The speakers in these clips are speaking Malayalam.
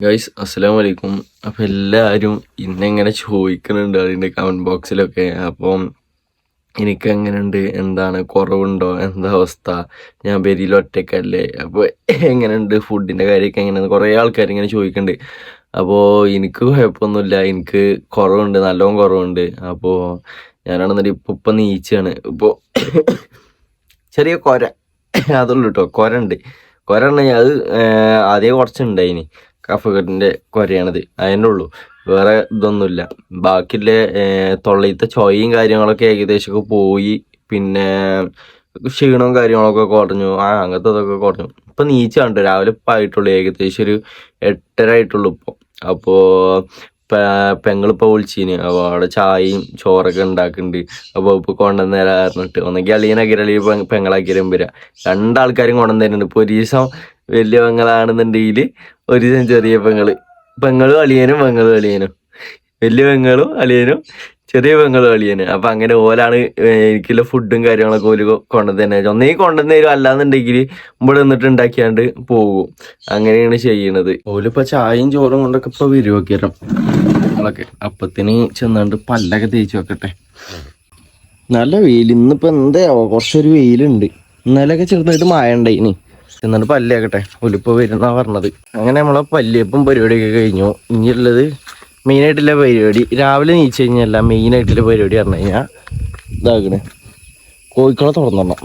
ഗൈസ് അസ്സലാമു അലൈക്കും. അപ്പം എല്ലാവരും ഇന്നെങ്ങനെ ചോദിക്കുന്നുണ്ട് അതിൻ്റെ കമൻറ്റ് ബോക്സിലൊക്കെ. അപ്പം എനിക്ക് എങ്ങനെയുണ്ട്, എന്താണ് കുറവുണ്ടോ, എന്താ അവസ്ഥ, ഞാൻ പെരിയിൽ ഒറ്റയ്ക്കല്ലേ, അപ്പോൾ എങ്ങനെയുണ്ട് ഫുഡിൻ്റെ കാര്യമൊക്കെ എങ്ങനെയാണ് കുറേ ആൾക്കാർ ഇങ്ങനെ ചോദിക്കുന്നുണ്ട്. അപ്പോൾ എനിക്ക് കുഴപ്പമൊന്നുമില്ല, എനിക്ക് കുറവുണ്ട്, നല്ലോണം കുറവുണ്ട്. അപ്പോൾ ഞാനാണെന്നിട്ട് ഇപ്പം നീച്ചാണ്. ഇപ്പോൾ ചെറിയ കൊര അതുള്ളൂ കേട്ടോ, കൊര ഉണ്ട്. കൊര ഉണ്ടെങ്കിൽ അത് ആദ്യം കുറച്ചുണ്ടായിനി, കഫക്കെട്ടിൻ്റെ കുരയാണത്, അതിൻ്റെ ഉള്ളൂ, വേറെ ഇതൊന്നുമില്ല. ബാക്കിയുള്ള തൊള്ളയിലത്തെ ചൊയയും കാര്യങ്ങളൊക്കെ ഏകദേശമൊക്കെ പോയി. പിന്നെ ക്ഷീണവും കാര്യങ്ങളൊക്കെ കുറഞ്ഞു, അങ്ങനത്തെ ഇതൊക്കെ കുറഞ്ഞു. ഇപ്പം നീച്ചാണ്ട് രാവിലെ ഇപ്പം ആയിട്ടുള്ളൂ, ഏകദേശം ഒരു 8:30 ആയിട്ടുള്ളൂ ഇപ്പോൾ. അപ്പോൾ പെങ്ങളിപ്പോൾ വിളിച്ചിന്, അപ്പോൾ അവിടെ ചായയും ചോറൊക്കെ ഉണ്ടാക്കുന്നുണ്ട്. അപ്പോൾ ഇപ്പോൾ കൊണ്ടുവന്നേരാ പറഞ്ഞിട്ട് ഒന്നെങ്കിൽ അളിയനാക്കിയാൽ അല്ലെങ്കിൽ പെങ്ങളാക്കി വരാം. രണ്ടാൾക്കാരും കൊണ്ടുവന്നേരുന്നുണ്ട്. ഇപ്പോൾ ഒരു ദിവസം വലിയ പെങ്ങളാണെന്നുണ്ടെങ്കിൽ ഒരു ദിവസം ചെറിയ പെങ്ങളും അളിയനും അളിയനും, വലിയ പെങ്ങളും അളിയനും ചെറിയ പെങ്ങളും അളിയനും. അപ്പം അങ്ങനെ ഓലാണ് എനിക്കുള്ള ഫുഡും കാര്യങ്ങളൊക്കെ ഓല് കൊണ്ടുതന്നെ. ഒന്നെങ്കിൽ കൊണ്ടുവന്നേരും, അല്ലാന്നുണ്ടെങ്കിൽ ഇവിടെ നിന്നിട്ട് ഉണ്ടാക്കിയാണ്ട് പോകും. അങ്ങനെയാണ് ചെയ്യണത്. ഓലിപ്പോൾ ചായയും ചോറും കൊണ്ടൊക്കെ ഇപ്പോൾ വരുവൊക്കെയാലും നമ്മളൊക്കെ അപ്പത്തിന് ചെന്നാണ്ട് പല്ലൊക്കെ തേച്ച് വെക്കട്ടെ. നല്ല വെയിൽ ഇന്നിപ്പോൾ എന്താവോ, കുറച്ചൊരു വെയിലുണ്ട്. ഇന്നലെയൊക്കെ ചെറുതായിട്ട് മഴ ഉണ്ടായിനി. എന്നിട്ട് പല്ലേക്കട്ടെ, ഒലിപ്പോൾ വരുന്നാ പറഞ്ഞത്. അങ്ങനെ നമ്മളെ പല്ലിയപ്പം പരിപാടിയൊക്കെ കഴിഞ്ഞു. ഇനിയുള്ളത് മെയിനായിട്ടുള്ള പരിപാടി രാവിലെ നീച്ച് കഴിഞ്ഞല്ല, മെയിനായിട്ടുള്ള പരിപാടി പറഞ്ഞു കഴിഞ്ഞാൽ ഇതാക്കണേ, കോഴിക്കളെ തുറന്നിടണം.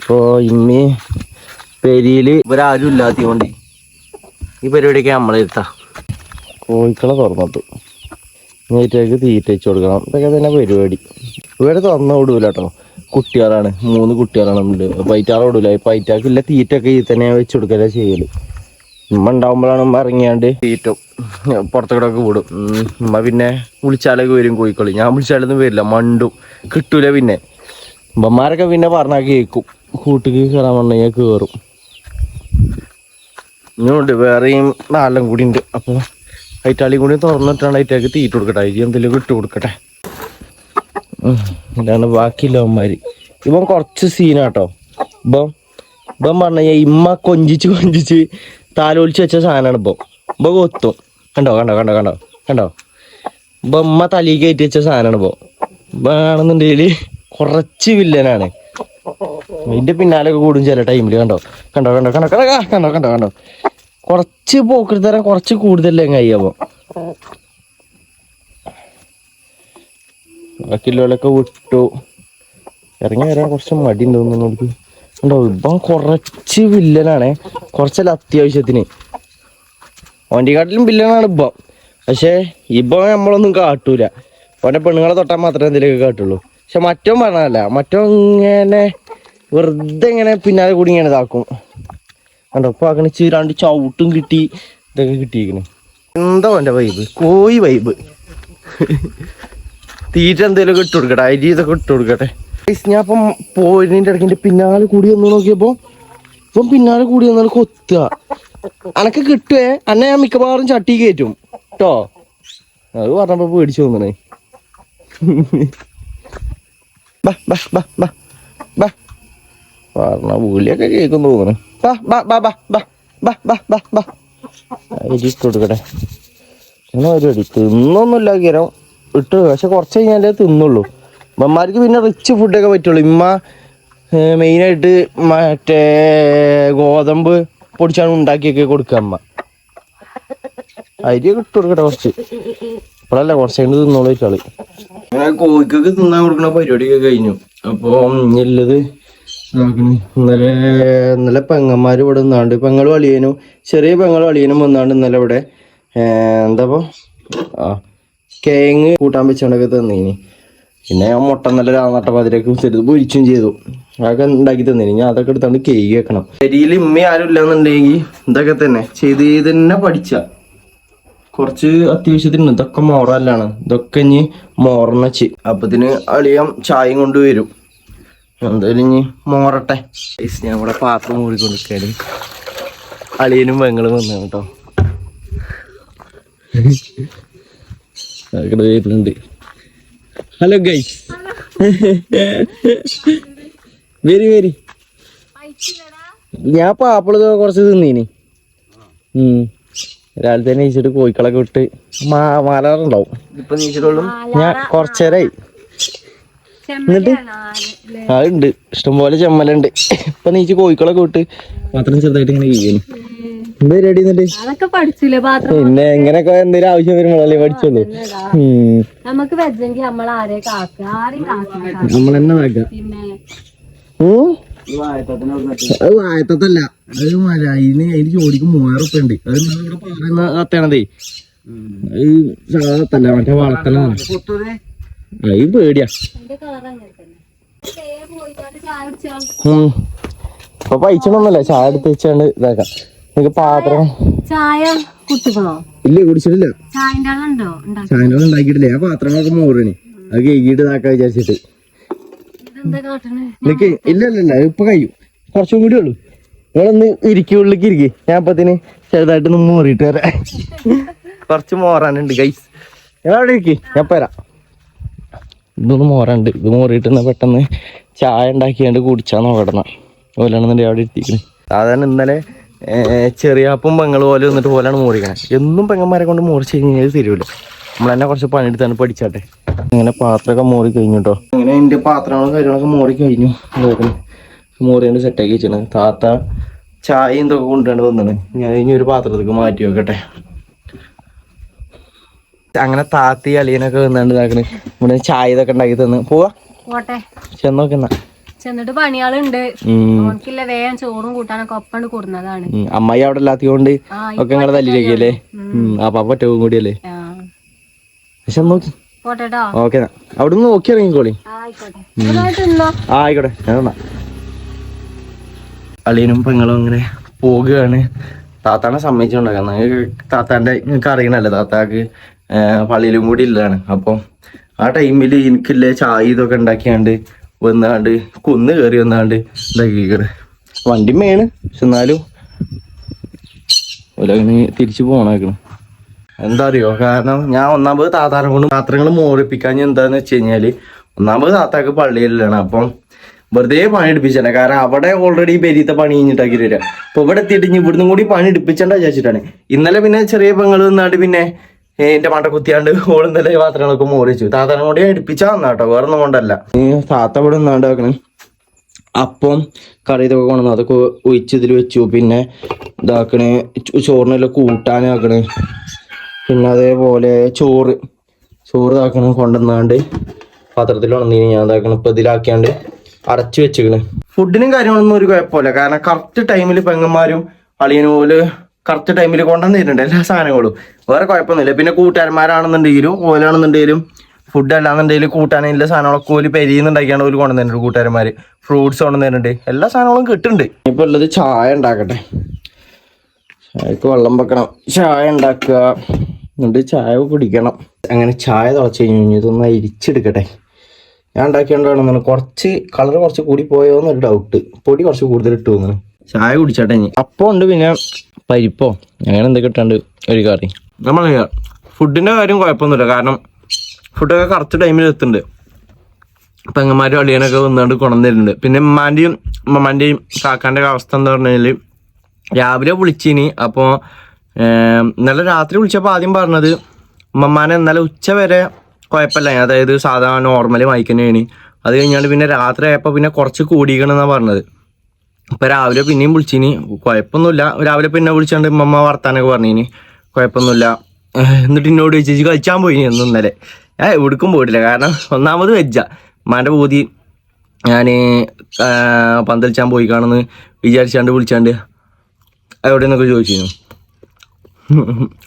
ഇപ്പോൾ ഇമ്മി പെരിയിൽ ഇവരാരും ഇല്ലാത്തതുകൊണ്ട് ഈ പരിപാടിയൊക്കെ നമ്മളെടുത്താ. കോഴിക്കളെ തുറന്നിട്ടു, നീറ്റേക്ക് തീറ്റ വെച്ച് കൊടുക്കണം. ഇതൊക്കെ തന്നെ പരിപാടി. ഇവിടെ തുറന്നു വിടൂല കേട്ടോ, കുട്ടികളാണ്, 3 കുട്ടികളാണ് നമ്മൾ. അപ്പോൾ അയിറ്റാളെ വിടൂല. ഇപ്പം അയിറ്റാക്കില്ല തീറ്റൊക്കെ ഈ തന്നെ വെച്ച് കൊടുക്കല ചെയ്യല്. ഉമ്മ ഉണ്ടാകുമ്പോഴാണ് ഉമ്മ ഇറങ്ങിയാണ്ട് തീറ്റും പുറത്തേക്കൊക്കെ വിടും. ഉമ്മ പിന്നെ വിളിച്ചാലൊക്കെ വരും കോഴിക്കളി. ഞാൻ വിളിച്ചാലൊന്നും വരില്ല, മണ്ടും, കിട്ടൂല. പിന്നെ ഉമ്മമാരൊക്കെ പിന്നെ പറഞ്ഞാൽ കേൾക്കും. കൂട്ടിക്ക് കയറാൻ പറഞ്ഞു കഴിഞ്ഞാൽ കയറും. ഇനിയുണ്ട്, വേറെയും 4 കൂടി ഉണ്ട്. അപ്പോൾ അയിറ്റാളിയും കൂടി തുറന്നിട്ടാണ് അയിറ്റാക്ക് തീറ്റ കൊടുക്കട്ടെ. അരി എന്തെങ്കിലും ഇട്ട് കൊടുക്കട്ടെ. ഇതാണ് ബാക്കിയുള്ള അവന്മാര്. ഇവൻ കുറച്ച് സീനാട്ടോ. ഇപ്പം പറഞ്ഞു കഴിഞ്ഞാൽ ഇമ്മ കൊഞ്ചിച്ച് താലോലിച്ച് വെച്ച സാധനമാണ്. ഇപ്പം കൊത്തും. കണ്ടോ കണ്ടോ കണ്ടോ കണ്ടോ കണ്ടോ ഇപ്പം ഉമ്മ തലയിൽ കയറ്റി വെച്ച സാധനമാണ്. ഇപ്പം ആണെന്നുണ്ടെങ്കിൽ കുറച്ച് വില്ലനാണ്. ഇതിന്റെ പിന്നാലൊക്കെ കൂടും ചില ടൈമിൽ. കണ്ടോ കണ്ടോ കണ്ടോ കണ്ടോ കണ്ടോ കണ്ടോ കണ്ടോ കണ്ടോ കുറച്ച് പോക്കൃത്തരം കുറച്ച് കൂടുതലേ കഴിയാവോ. ബാക്കിയുള്ളവരൊക്കെ വിട്ടു. ഇറങ്ങി വരാൻ കുറച്ച് മടി ഉണ്ടോന്ന് നോക്കി. ഉണ്ടോ, ഇപ്പം കുറച്ച് വില്ലനാണേ, കുറച്ചല്ല അത്യാവശ്യത്തിന്. ഓൻ്റെക്കാട്ടിലും വില്ലനാണ് ഇപ്പം. പക്ഷേ ഇപ്പം നമ്മളൊന്നും കാട്ടൂല. ഓൻ്റെ പെണ്ണുങ്ങളെ തൊട്ടാൽ മാത്രമേ എന്തെങ്കിലുമൊക്കെ കാട്ടുള്ളൂ. പക്ഷെ മറ്റോ പറഞ്ഞതല്ല, മറ്റോ ഇങ്ങനെ വെറുതെ ഇങ്ങനെ പിന്നാലെ കൂടി ഇങ്ങനെ ഇതാക്കും. കണ്ടോ ഇപ്പം അങ്ങനെ 2 ചവിട്ടും കിട്ടി, ഇതൊക്കെ കിട്ടിയിരിക്കണ്. എന്താ ഓൻ്റെ വൈബ്, കോഴി വൈബ്. തീറ്റ എന്തെങ്കിലുമൊക്കെ ഇട്ട് കൊടുക്കട്ടെ, അരി ഇതൊക്കെ ഇട്ട് കൊടുക്കട്ടെ. ഞാൻ അപ്പം പോയതിൻ്റെ ഇടയ്ക്ക് പിന്നാലെ കൂടി ഒന്ന് നോക്കിയപ്പോൾ ഇപ്പം പിന്നാലെ കൂടി വന്നാൽ കൊത്തുക. അനക്ക് കിട്ടുവേ, അന്നെ ഞാൻ മിക്കവാറും ചട്ടി കയറ്റും കേട്ടോ. അത് പറഞ്ഞപ്പോ പേടിച്ചു തോന്നണേ. പറഞ്ഞ വിളിയൊക്കെ കേൾക്കും തോന്നണേ. അരി ഇട്ട് കൊടുക്കട്ടെ. അങ്ങനെ പരിപാടി തിന്നൊന്നുമില്ല കീരം ഇട്ട്. പക്ഷെ കുറച്ച് കഴിഞ്ഞാലേ തിന്നുള്ളൂ. അമ്മമാർക്ക് പിന്നെ റിച്ച് ഫുഡൊക്കെ പറ്റുള്ളൂ. ഇമ്മ മെയിനായിട്ട് മറ്റേ ഗോതമ്പ് പൊടിച്ചാണ് ഉണ്ടാക്കിയൊക്കെ കൊടുക്കുക അമ്മ. അരിയൊക്കെ ഇട്ട് കൊടുക്കട്ടെ കുറച്ച്. ഇപ്പോഴല്ല, കുറച്ച് കഴിഞ്ഞ് തിന്നോളൂ വെച്ചാള്. അങ്ങനെ കോഴിക്കൊക്കെ തിന്നാൻ കൊടുക്കുന്ന പരിപാടിയൊക്കെ കഴിഞ്ഞു. അപ്പോൾ ഇനിയുള്ളത് ഇന്നലെ പെങ്ങന്മാർ ഇവിടെ നിന്നാണ്ട്, പെങ്ങളും അളിയനും, ചെറിയ പെങ്ങളും അളിയനും വന്നാണ്ട് ഇന്നലെ ഇവിടെ എന്താപ്പോ കിഴങ്ങ് കൂട്ടാൻ വെച്ചോണ്ടൊക്കെ തന്നീനി. പിന്നെ ഞാൻ മുട്ട നല്ല നട്ടപ്പാതിരൊക്കെ ചെറുത് പൊരിച്ചും ചെയ്തു. അതൊക്കെ ഉണ്ടാക്കി തന്നീനി. ഞാൻ അതൊക്കെ എടുത്താണ്ട് കേക്ക് വെക്കണം. ശരിയിൽ ഇമ്മ ആരും ഇല്ലാന്നുണ്ടെങ്കിൽ ഇതൊക്കെ തന്നെ ചെയ്ത് തന്നെ പഠിച്ച. കുറച്ച് അത്യാവശ്യത്തിന് ഇതൊക്കെ മോറല്ലാണ്. ഇതൊക്കെ ഇനി മോറണച്ച് അപ്പത്തിന് അളിയം ചായയും കൊണ്ടുവരും. എന്തായാലും ഇനി മോറട്ടെ. ഞാൻ ഇവിടെ പാത്രം മൂടിക്കൊണ്ടിരിക്കാണ്. അളിയനും പെങ്ങളും വന്നു കേട്ടോ. അവിടെ വരുന്നുണ്ട്. ഹലോ ഗൈസ്, വരി. ഞാൻ പാപ്പിള് കുറച്ച് തിന്നീനി. രാവിലത്തെ നീച്ചിട്ട് കോഴിക്കളൊക്കെ വിട്ട് മാലാറുണ്ടാവും. ഇപ്പൊ നീച്ചിട്ടുള്ളൂ ഞാൻ കൊറച്ചേരായി. എന്നിട്ട് അതുണ്ട് ഇഷ്ടംപോലെ ചെമ്മലുണ്ട്. ഇപ്പൊ നീച്ച് കോഴിക്കളൊക്കെ വിട്ട് പാത്രം ചെറുതായിട്ട് ഇങ്ങനെ ചെയ്യുന്നു. എന്താ പരിപാടി? എന്നിട്ട് പിന്നെ എങ്ങനെയൊക്കെ എന്തെങ്കിലും ആവശ്യം വരുമ്പോഴല്ലേ പഠിച്ചോളൂ. നമുക്ക് വെച്ചെങ്കിൽ നമ്മളെന്നെ അത് വായത്തല്ല, അത് അതിന് ജോലിക്ക് 3000 ഉറുപ്പിക ഉണ്ട്. അത് ഇവിടെ പറയുന്ന കത്തണതേ, അത് സാധനത്തല്ല, മറ്റേ വളർത്തലാണ്. അത് പേടിയാ. ഇപ്പൊ പൈസൊന്നുമല്ല, ചായ എടുത്ത് വെച്ചാണ്ട് ഇതാക്കാം. നിങ്ങക്ക് പാത്രം ചായ കുടിക്കണോ? ഇല്ല, കുടിച്ചിട്ടില്ല. ചായൻ്റെ ഉണ്ടാക്കിയിട്ടില്ല. ഞാൻ പാത്രങ്ങളൊക്കെ മോറണേ, അത് കഴുകിയിട്ട് ഇതാക്കാൻ വിചാരിച്ചിട്ട്. നിനക്ക് ഇല്ല ഇപ്പൊ കഴിയും, കുറച്ചും കൂടി ഉള്ളു. നിങ്ങളൊന്ന് ഉള്ളിലേക്ക് ഇരിക്കേ, ഞാൻ അപ്പത്തിന് ചെറുതായിട്ടൊന്ന് മോറിയിട്ട് വരാം. കുറച്ച് മോറാനുണ്ട് ഗൈസ്. ഞാൻ അവിടെ ഇരിക്കേ, ഞാൻ വരാം. ഇതൊന്ന് മോറുണ്ട്, ഇത് മോറിയിട്ട് പെട്ടെന്ന് ചായ ഉണ്ടാക്കിയാണ്ട് കുടിച്ചാ നോക്കണം. പോലാണെന്നുണ്ടെങ്കിൽ അവിടെ എത്തിക്കണേ. സാധാരണ ഇന്നലെ ചെറിയാപ്പം പെങ്ങൾ പോലെ വന്നിട്ട് പോലാണ് മോറിക്കണേ. എന്നും പെങ്ങന്മാരെ കൊണ്ട് മോറിച്ച് കഴിഞ്ഞാൽ തരുമല്ലോ. നമ്മൾ തന്നെ കുറച്ച് പണിയെടുത്താണ് പഠിച്ചാട്ടെ. അങ്ങനെ പാത്രമൊക്കെ മോറി കഴിഞ്ഞു കേട്ടോ. അങ്ങനെ എൻ്റെ പാത്രങ്ങളും കാര്യങ്ങളൊക്കെ മോറി കഴിഞ്ഞു. മോറിയാണ്ട് സെറ്റാക്കി വെച്ചാണ്. താത്ത ചായ എന്തൊക്കെ കൊണ്ടുകൊണ്ട് വന്നാണ്. ഞാൻ ഇനി ഒരു പാത്രത്തേക്ക് മാറ്റി വെക്കട്ടെ. അങ്ങനെ താത്തി അളിയനൊക്കെ വന്നാണ്ട് ഇതാക്കണ്. ഇവിടെ ചായ ഇതൊക്കെ ഉണ്ടാക്കി തന്ന് പോവാ. ചെന്നോക്കെന്നാ ചെന്നിട്ട് പണിയാളുണ്ട്. വേഗം ചോറും കൂട്ടാനൊക്കെ ഒപ്പം കൊടുന്നതാണ്. അമ്മായി അവിടെ ഇല്ലാത്തതുകൊണ്ട് ഒക്കെ നിങ്ങളെ തല്ലിലേക്കല്ലേ. അപ്പൊ ഒറ്റവും കൂടിയല്ലേ. പക്ഷെ നോക്കി ഓക്കെ, അവിടുന്ന് നോക്കി ഇറങ്ങിക്കോളി. ആയിക്കോട്ടെ. ഞാൻ അളിയനും പെങ്ങളും അങ്ങനെ പോകുകയാണ്. താത്താനെ സമ്മതിച്ചുണ്ടാക്കാം. താത്താന്റെ നിങ്ങൾക്ക് അറിയണല്ലേ, താത്താക്ക് പള്ളിയിലും കൂടി ഇല്ലാണ്. അപ്പം ആ ടൈമിൽ എനിക്കില്ലേ ചായ ഇതൊക്കെ ഉണ്ടാക്കിയാണ്ട് വന്നാണ്ട് കുന്ന് കയറി വന്നാണ്ട് ഇതാക്കിക്കണ്. വണ്ടി മേണ്, പക്ഷെ എന്നാലും ഒലങ്ങനെ തിരിച്ചു പോണേക്കണം. എന്താ അറിയോ, കാരണം ഞാൻ ഒന്നാമത് താത്താനെ കൊണ്ട് പാത്രങ്ങൾ മോറിപ്പിക്കാൻ എന്താന്ന് വെച്ച് കഴിഞ്ഞാല്, ഒന്നാമത് താത്താക്ക് പള്ളിയിലാണ്. അപ്പം വെറുതെ പണി എടുപ്പിച്ചാണ്. കാരണം അവിടെ ഓൾറെഡി പെരീത്തെ പണി കഴിഞ്ഞിട്ടാക്കി തരാ. അപ്പൊ ഇവിടെ എത്തിയിട്ട് ഇവിടുന്ന് കൂടി പണി എടുപ്പിച്ചണ്ട വിചാരിച്ചിട്ടാണ്. ഇന്നലെ പിന്നെ ചെറിയ പെങ്ങൾ നിന്നാണ്ട് പിന്നെ എന്റെ മണ്ട കുത്തിയാണ്ട് ഓളും തന്നെ പാത്രങ്ങളൊക്കെ മോറിച്ചു. താത്താനെ കൊണ്ട് എടുപ്പിച്ചാ വന്നാട്ടോ, വേറെ ഒന്നും കൊണ്ടല്ല. താത്ത ഇവിടെ നിന്നാണ്ട് ആക്കണ്. അപ്പം കറി ഇതൊക്കെ കൊണ്ടുവന്നു, അതൊക്കെ ഒഴിച്ച് ഇതിൽ വെച്ചു. പിന്നെ ഇതാക്കണ് ചോറിനെല്ലാം കൂട്ടാനാക്കണ്. പിന്നെ അതേപോലെ ചോറ് ഇതാക്കണം കൊണ്ടുവന്നാണ്ട് പാത്രത്തിൽ ഉണർന്നു. ഞാൻ ഇതാക്കണം ഇപ്പൊ ഇതിലാക്കിയാണ്ട് അടച്ചു വെച്ചിക്കണ്. ഫുഡിനും കാര്യങ്ങളൊന്നും ഒരു കുഴപ്പമില്ല. കാരണം കറക്റ്റ് ടൈമിൽ പെങ്ങന്മാരും അളിയനും പോലെ കറക്റ്റ് ടൈമിൽ കൊണ്ടുവന്നിട്ടുണ്ട് എല്ലാ സാധനങ്ങളും. വേറെ കുഴപ്പമൊന്നുമില്ല. പിന്നെ കൂട്ടുകാരന്മാരാണെന്നുണ്ടെങ്കിലും ഓലാണെന്നുണ്ടെങ്കിലും ഫുഡ് അല്ലാന്നുണ്ടെങ്കിലും കൂട്ടാനുള്ള സാധനങ്ങളൊക്കെ ഓല് പെരിയുന്നുണ്ടാക്കിയാണ് ഓല് കൊണ്ടുവന്നിട്ടുണ്ട്. കൂട്ടുകാരന്മാര് ഫ്രൂട്ട്സ് കൊണ്ടുവന്നിട്ടുണ്ട്, എല്ലാ സാധനങ്ങളും കിട്ടുന്നുണ്ട്. ഇപ്പൊ ഉള്ളത് ചായ ഉണ്ടാക്കട്ടെ. ചായക്ക് വെള്ളം വെക്കണം, ചായ ഉണ്ടാക്കുക, എന്നിട്ട് ചായ കുടിക്കണം. അങ്ങനെ ചായ തിളച്ച് കഴിഞ്ഞ് ഇതൊന്ന് അരിച്ചെടുക്കട്ടെ. ഞാൻ ഉണ്ടാക്കിയോണ്ടാണെന്നാണ് കുറച്ച് കളർ കുറച്ച് കൂടി പോയോ എന്നൊരു ഡൗട്ട്. പൊടി കുറച്ച് കൂടുതൽ ഇട്ടു തോന്നുന്നു. ചായ കുടിച്ചാട്ടെ. അപ്പം ഉണ്ട്, പിന്നെ പരിപ്പോ അങ്ങനെ എന്തൊക്കെ ഇട്ടാണ്ട് ഒരു കറി. നമ്മൾ ഫുഡിന്റെ കാര്യം കുഴപ്പമൊന്നുമില്ല. കാരണം ഫുഡൊക്കെ കറക്റ്റ് ടൈമിൽ എത്തുന്നുണ്ട്. പെങ്ങന്മാരും അളിയനൊക്കെ വന്നുകൊണ്ട് കൊണ്ടുവന്നിട്ടുണ്ട്. പിന്നെ ഉമ്മാൻ്റെയും കാക്കാൻ്റെ അവസ്ഥ എന്താ പറഞ്ഞാൽ, രാവിലെ വിളിച്ചിനി. അപ്പോൾ ഇന്നലെ രാത്രി വിളിച്ചപ്പോൾ ആദ്യം പറഞ്ഞത് ഉമ്മമാനെ ഇന്നലെ ഉച്ച വരെ കുഴപ്പമില്ല, അതായത് സാധാരണ നോർമലി വായിക്കുന്നതാണ്. അത് കഴിഞ്ഞാൽ പിന്നെ രാത്രി ആയപ്പോൾ പിന്നെ കുറച്ച് കൂടിക്കണമെന്നാണ് പറഞ്ഞത്. ഇപ്പം രാവിലെ പിന്നെയും വിളിച്ചിനി, കുഴപ്പമൊന്നുമില്ല. രാവിലെ പിന്നെ വിളിച്ചാണ്ട് ഉമ്മ വർത്താനൊക്കെ പറഞ്ഞിനി, കുഴപ്പമൊന്നുമില്ല. എന്നിട്ട് എന്നോട് ചോദിച്ചു കളിച്ചാൻ പോയി എന്ന്. ഇന്നലെ ഞാൻ എവിടേക്കും പോയിട്ടില്ല. കാരണം ഒന്നാമത് വെജ്ജാ ഉമ്മാൻ്റെ പൂതി. ഞാൻ പന്തളിച്ചാൻ പോയി കാണുമെന്ന് വിചാരിച്ചാണ്ട് വിളിച്ചാണ്ട് എവിടെയെന്നൊക്കെ ചോദിച്ചിരുന്നു.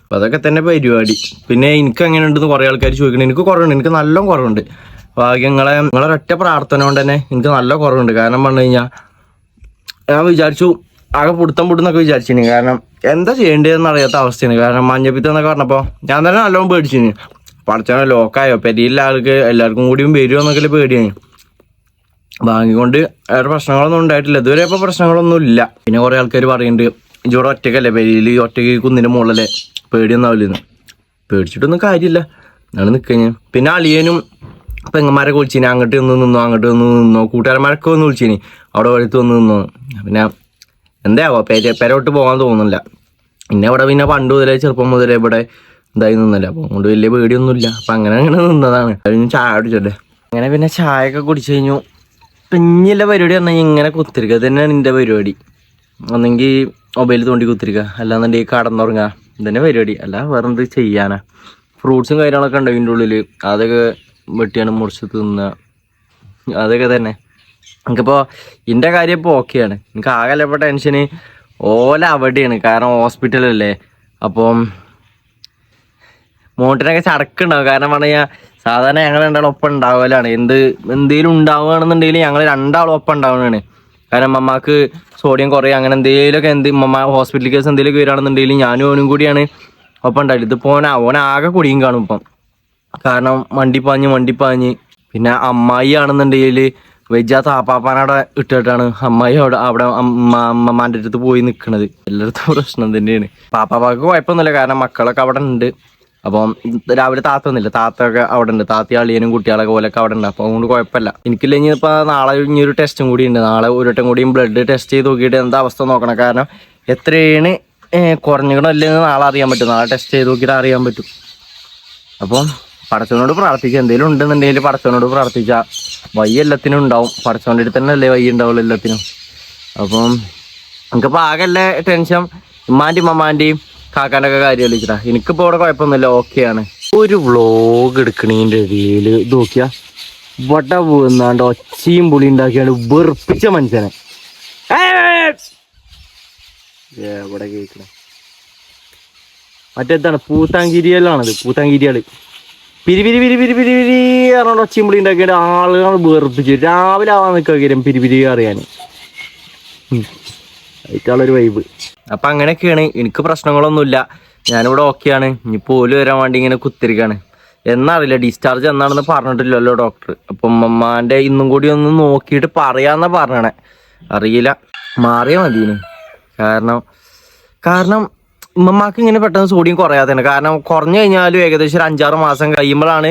അപ്പം അതൊക്കെ തന്നെ പരിപാടി. പിന്നെ എനിക്ക് എങ്ങനെ ഉണ്ടെന്ന് കുറേ ആൾക്കാർ ചോദിക്കണം. എനിക്ക് കുറവുണ്ട്, എനിക്ക് നല്ല കുറവുണ്ട്. ഭാഗ്യങ്ങളെ ഒറ്റ പ്രാർത്ഥന കൊണ്ട് തന്നെ എനിക്ക് നല്ല കുറവുണ്ട്. കാരണം പറഞ്ഞു കഴിഞ്ഞാൽ ഞാൻ വിചാരിച്ചു ആകെ പുടുന്നൊക്കെ വിചാരിച്ചിന്. കാരണം എന്താ ചെയ്യേണ്ടതെന്ന് അറിയാത്ത അവസ്ഥയാണ്. കാരണം മഞ്ഞപ്പിത്തം എന്നൊക്കെ പറഞ്ഞപ്പോൾ ഞാൻ തന്നെ നല്ലോണം പേടിച്ചിന്. പഠിച്ചാൽ ലോക്കായോ പെരിയില്ല ആൾക്ക് എല്ലാവർക്കും കൂടിയും വരുമോ എന്നൊക്കെ പേടിയാണ്. ഭാഗ്യം വേറെ പ്രശ്നങ്ങളൊന്നും ഉണ്ടായിട്ടില്ല ഇതുവരെ. ഇപ്പോൾ പ്രശ്നങ്ങളൊന്നും ഇല്ല. പിന്നെ കുറേ ആൾക്കാർ പറയുന്നുണ്ട് ഇജോടെ ഒറ്റയ്ക്കല്ലേ പെരിയിൽ, ഒറ്റയ്ക്ക് കുന്നിൻ്റെ മുകളിലല്ലേ, പേടിയൊന്നാവില്ലെന്ന്. പേടിച്ചിട്ടൊന്നും കാര്യമില്ല, ഞാൻ നിൽക്കഴിഞ്ഞ്. പിന്നെ അളിയനും പെങ്ങന്മാരൊക്കെ വിളിച്ചിനി, അങ്ങോട്ട് ഒന്ന് നിന്നോ കൂട്ടുകാരന്മാരൊക്കെ ഒന്ന് വിളിച്ചിനി, അവിടെ വഴുത്ത് വന്ന് നിന്നോ. പിന്നെ എന്താവോ പെരോട്ട് പോകാൻ തോന്നുന്നില്ല. പിന്നെ ഇവിടെ പിന്നെ പണ്ട് മുതലേ ചെറുപ്പം മുതലേ ഇവിടെ ഇതായി നിന്നല്ലേ, അപ്പോൾ അതുകൊണ്ട് വലിയ പേടിയൊന്നുമില്ല. അപ്പം അങ്ങനെ നിന്നതാണ്. കഴിഞ്ഞ് ചായ കുടിച്ചല്ലേ. അങ്ങനെ പിന്നെ ചായ ഒക്കെ കുടിച്ചു കഴിഞ്ഞു. പിന്നെയുള്ള പരിപാടി പറഞ്ഞാൽ ഇങ്ങനെ കുത്തിരിക്കുക, ഇത് തന്നെയാണ് എൻ്റെ പരിപാടി. ഒന്നെങ്കിൽ മൊബൈൽ തോണ്ടി കുത്തിരിക്കുക, അല്ലാന്നുണ്ടെങ്കിൽ കടന്നുറങ്ങുക, ഇതന്നെ പരിപാടി. അല്ല വേറെ എന്ത് ചെയ്യാനാ. ഫ്രൂട്ട്സും കാര്യങ്ങളൊക്കെ ഉണ്ട് ഇതിൻ്റെ ഉള്ളിൽ, അതൊക്കെ വെട്ടിയാണ് മുറിച്ച് തിന്നുക, അതൊക്കെ തന്നെ. എനിക്കിപ്പോൾ എൻ്റെ കാര്യം ഇപ്പോൾ ഓക്കെയാണ്. എനിക്ക് ആകെ ഇപ്പോൾ ടെൻഷന് ഓല അവിടെയാണ്, കാരണം ഹോസ്പിറ്റലല്ലേ. അപ്പം മോട്ടിനൊക്കെ ചടക്കുണ്ടാവും. കാരണം പറഞ്ഞു കഴിഞ്ഞാൽ സാധാരണ ഞങ്ങൾ രണ്ടാളും ഒപ്പം ഉണ്ടാവലാണ്. എന്തെങ്കിലും ഉണ്ടാവുകയാണെന്നുണ്ടെങ്കിൽ ഞങ്ങൾ രണ്ടാളും ഒപ്പം ഉണ്ടാവുന്നതാണ്. കാരണം മമ്മക്ക് സോഡിയം കുറയും, അങ്ങനെ എന്തെങ്കിലുമൊക്കെ മമ്മ ഹോസ്പിറ്റൽ കേസ് എന്തെങ്കിലുമൊക്കെ വരികയാണെന്നുണ്ടെങ്കിൽ ഞാനും ഓനും കൂടിയാണ് ഒപ്പം ഉണ്ടാവില്ല. ഇതിപ്പോൾ ഓനാകെ കുടിയും കാണും ഇപ്പം, കാരണം വണ്ടിപ്പാഞ്ഞ്. പിന്നെ അമ്മായി ആണെന്നുണ്ടെങ്കിൽ വെജാ താപ്പാപ്പാനവിടെ ഇട്ടിട്ടാണ് അമ്മായി അവിടെ അമ്മമാൻ്റെ അടുത്ത് പോയി നിൽക്കണത്. എല്ലായിടത്തും പ്രശ്നം തന്നെയാണ്. പാപ്പാപ്പാക്ക് കുഴപ്പമൊന്നുമില്ല, കാരണം മക്കളൊക്കെ അവിടെ ഉണ്ട്. അപ്പം രാവിലെ താത്ത ഒന്നുമില്ല, താത്തൊക്കെ അവിടെ ഉണ്ട്. താത്തി അളിയനും കുട്ടികളൊക്കെ പോലൊക്കെ അവിടെ ഉണ്ട്. അപ്പോൾ അതുകൊണ്ട് കുഴപ്പമില്ല. എനിക്കില്ലെങ്കിൽ ഇപ്പോൾ നാളെ ഇനിയൊരു ടെസ്റ്റും കൂടി ഉണ്ട്. നാളെ ഒരു വട്ടം കൂടിയും ബ്ലഡ് ടെസ്റ്റ് ചെയ്ത് നോക്കിയിട്ട് എന്താ അവസ്ഥ നോക്കണം. കാരണം എത്രയാണ് കുറഞ്ഞിക്കണോ അല്ലെന്ന് നാളെ അറിയാൻ പറ്റും. നാളെ ടെസ്റ്റ് ചെയ്ത് നോക്കിയിട്ട് അറിയാൻ പറ്റും. അപ്പം പടച്ചവനോട് പ്രാർത്ഥിക്കുക, എന്തെങ്കിലും ഉണ്ടെന്നുണ്ടെങ്കിൽ പടച്ചവനോട് പ്രാർത്ഥിച്ചാൽ വയ്യ എല്ലാത്തിനും ഉണ്ടാവും. പടച്ചവൻ്റെ അടുത്ത് തന്നെ അല്ലേ വയ്യ ഉണ്ടാവുള്ളൂ എല്ലാത്തിനും. അപ്പം എനിക്കിപ്പോൾ ആകെല്ലേ ടെൻഷൻ ഉമ്മാൻ്റെയും കാക്കാൻ്റെ ഒക്കെ കാര്യം കളിച്ചിട്ടാ. എനിക്കിപ്പോൾ ഇവിടെ കുഴപ്പമൊന്നുമില്ല, ഓക്കെയാണ്. ഒരു വ്ളോഗ് എടുക്കണതിൻ്റെ ഇടയിൽ ഇത് നോക്കിയാൽ വട പോകുന്നാണ്ട് ഒച്ചയും പുളി ഉണ്ടാക്കിയാണ്ട് വെറുപ്പിച്ച മനുഷ്യനെ എവിടെ കേൾക്കണേ. മറ്റേതാണ് പൂത്താങ്കിരിയലാണത്, പൂത്താങ്കിരിയാള് പിരിപിരി പറഞ്ഞോണ്ട് ഒച്ചയും പുളി ഉണ്ടാക്കിയാണ്ട് ആളുകൾ വെറുപ്പിച്ചു. രാവിലെ ആവാൻ നിൽക്കാൻ പിരിപിരി അറിയാൻ ആയിട്ടുള്ളൊരു വൈബ്. അപ്പം അങ്ങനെയൊക്കെയാണ്. എനിക്ക് പ്രശ്നങ്ങളൊന്നുമില്ല, ഞാനിവിടെ ഓക്കെയാണ്. ഇനി പോലും വരാൻ വേണ്ടി ഇങ്ങനെ കുത്തിരിക്കാണ്. എന്നറിയില്ല, ഡിസ്ചാർജ് എന്നാണെന്ന് പറഞ്ഞിട്ടില്ലല്ലോ ഡോക്ടർ. അപ്പം ഉമ്മമാൻ്റെ ഇന്നും കൂടി ഒന്ന് നോക്കിയിട്ട് പറയാന്നാ പറഞ്ഞണേ. അറിയില്ല, മാറിയാൽ മതിന്. കാരണം ഉമ്മമാക്ക് ഇങ്ങനെ പെട്ടെന്ന് സോഡിയം കുറയാത്തന്നെ. കാരണം കുറഞ്ഞു കഴിഞ്ഞാലും ഏകദേശം ഒരു 5-6 മാസം കഴിയുമ്പോഴാണ്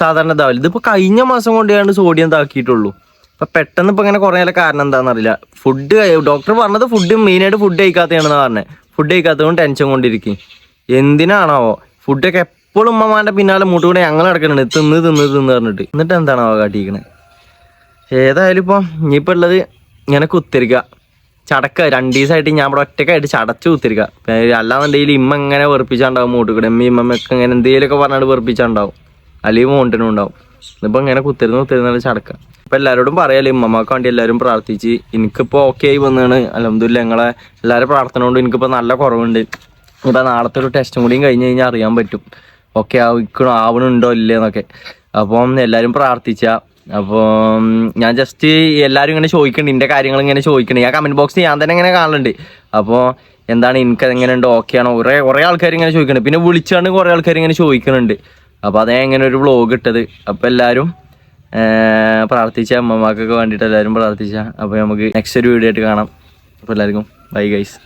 സാധാരണ ഇതാവില്ല. ഇതിപ്പോൾ കഴിഞ്ഞ മാസം കൊണ്ടാണ് സോഡിയം ഇതാക്കിയിട്ടുള്ളൂ. അപ്പം പെട്ടെന്ന് ഇപ്പം ഇങ്ങനെ കുറയാനുള്ള കാരണം എന്താണെന്നറിയില്ല. ഫുഡ് ഡോക്ടർ പറഞ്ഞത് മെയിനായിട്ട് ഫുഡ് കഴിക്കാത്തതാണെന്ന് പറഞ്ഞത്. ഫുഡ് കഴിക്കാത്തതുകൊണ്ട് ടെൻഷൻ കൊണ്ടിരിക്കും. എന്തിനാണാവോ ഫുഡൊക്കെ എപ്പോഴും ഉമ്മമാൻ്റെ പിന്നാലെ മൂട്ടുകൂടെ ഞങ്ങൾ നടക്കുന്നുണ്ട്, തിന്ന് പറഞ്ഞിട്ട്. എന്നിട്ട് എന്താണാവോ കാട്ടിയിരിക്കണേ. ഏതായാലും ഇപ്പം ഇനിയിപ്പോൾ ഉള്ളത് ഇങ്ങനെ കുത്തിരിക്കുക, ചടക്കുക. 2 ദിവസമായിട്ട് ഞാൻ ഇവിടെ ഒറ്റക്കായിട്ട് ചടച്ച് കുത്തിരിക്കുക. അല്ലാന്നുണ്ടെങ്കിൽ ഇമ്മ ഇങ്ങനെ വെറുപ്പിച്ചാണ്ടാവും മൂട്ടുകൂടെ. ഇമ്മയൊക്കെ ഇങ്ങനെ എന്തെങ്കിലുമൊക്കെ പറഞ്ഞാൽ വെറുപ്പിച്ചാണ്ടാവും, അല്ലെങ്കിൽ മോണ്ടിനും ഉണ്ടാവും. ഇന്നിപ്പോൾ ഇങ്ങനെ കുത്തിരുന്ന് ചടക്കുക. ഇപ്പം എല്ലാവരോടും പറയാല്ലേ, ഉമ്മമാക്ക് വേണ്ടി എല്ലാവരും പ്രാർത്ഥിച്ച്. എനിക്കിപ്പോൾ ഓക്കെ ആയി വന്നതാണ്. അൽഹംദുലില്ലാ, ഞങ്ങളെ എല്ലാവരും പ്രാർത്ഥന കൊണ്ട് എനിക്കിപ്പോൾ നല്ല കുറവുണ്ട്. ഇപ്പം നാളത്തെ ഒരു ടെസ്റ്റും കൂടിയും കഴിഞ്ഞ് കഴിഞ്ഞാൽ അറിയാൻ പറ്റും ഓക്കെ ആവണുണ്ടോ ഇല്ലേന്നൊക്കെ. അപ്പം എല്ലാവരും പ്രാർത്ഥിച്ച. അപ്പം ഞാൻ ജസ്റ്റ് എല്ലാവരും ഇങ്ങനെ ചോദിക്കുന്നുണ്ട്, എൻ്റെ കാര്യങ്ങൾ ഇങ്ങനെ ചോദിക്കുന്നുണ്ട്. ഞാൻ കമൻറ്റ് ബോക്സിൽ ഞാൻ തന്നെ ഇങ്ങനെ കാണലുണ്ട്. അപ്പോൾ എന്താണ് എനിക്ക് എങ്ങനെ ഉണ്ട്, ഓക്കെ ആണോ, കുറേ ആൾക്കാർ ഇങ്ങനെ ചോദിക്കുന്നുണ്ട്. പിന്നെ വിളിച്ചാണ്ട് കുറേ ആൾക്കാർ ഇങ്ങനെ ചോദിക്കുന്നുണ്ട്. അപ്പോൾ അതേ എങ്ങനെ ഒരു വ്ളോഗ് ഇട്ടത്. അപ്പോൾ എല്ലാവരും പ്രാർത്ഥിച്ച, അമ്മമാക്കൊക്കെ വേണ്ടിയിട്ട് എല്ലാവരും പ്രാർത്ഥിച്ച. അപ്പോൾ നമുക്ക് നെക്സ്റ്റ് ഒരു വീഡിയോ ആയിട്ട് കാണാം. അപ്പോൾ എല്ലാവർക്കും ബൈ ഗൈസ്.